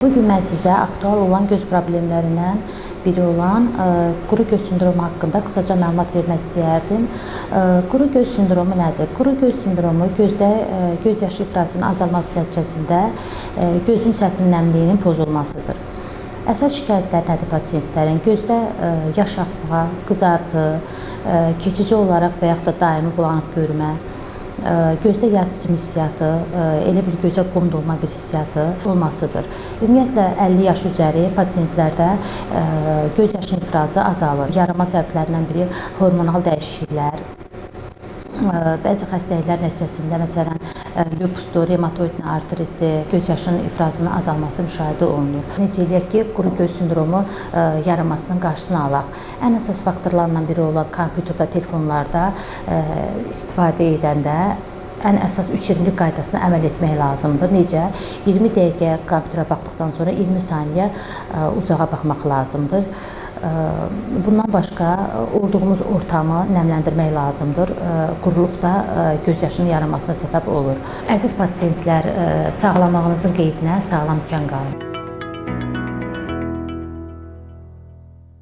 Bugün mən sizə aktual olan göz problemlərindən biri olan quru göz sindromu haqqında qısaca məlumat vermək istəyərdim. Quru göz sindromu nədir? Quru göz sindromu gözdə göz yaşı ifrazının azalması nəticəsində gözün səthinin nəmliyinin pozulmasıdır. Əsas şikayətlər nədir pasientlərin? Gözdə yaş axma, qızartı, keçici olaraq və yaxud da daimi bulanıq görmə, gözdə yağ çiçimi hissiyatı, elə bir gözə qum dolma bir hissiyatı olmasıdır. Ümumiyyətlə 50 yaş üzəri pasientlərdə göz yaşı ifrazı azalır. Yarama səbəblərindən biri hormonal dəyişikliklər, bəzi xəstəliklər nəticəsində, məsələn, lupusdur, reumatoid artritdir, göz yaşının ifrazının azalması müşahidə olunur. Necə eləyək ki, quru göz sindromu yaranmasının qarşısını alaq? Ən əsas faktorlarından biri olan kompüterdə, telefonlarda istifadə edəndə ən əsas 3-20 qaydasına əməl etmək lazımdır. Necə? 20 dəqiqə kompüterə baxdıqdan sonra 20 saniyə uzağa baxmaq lazımdır. Bundan başqa olduğumuz ortamı nəmləndirmək lazımdır. Quruluq da göz yaşının yaranmasına səbəb olur. Əziz pasientlər, sağlamlığınızın qeydinə sağlam ikən qalın.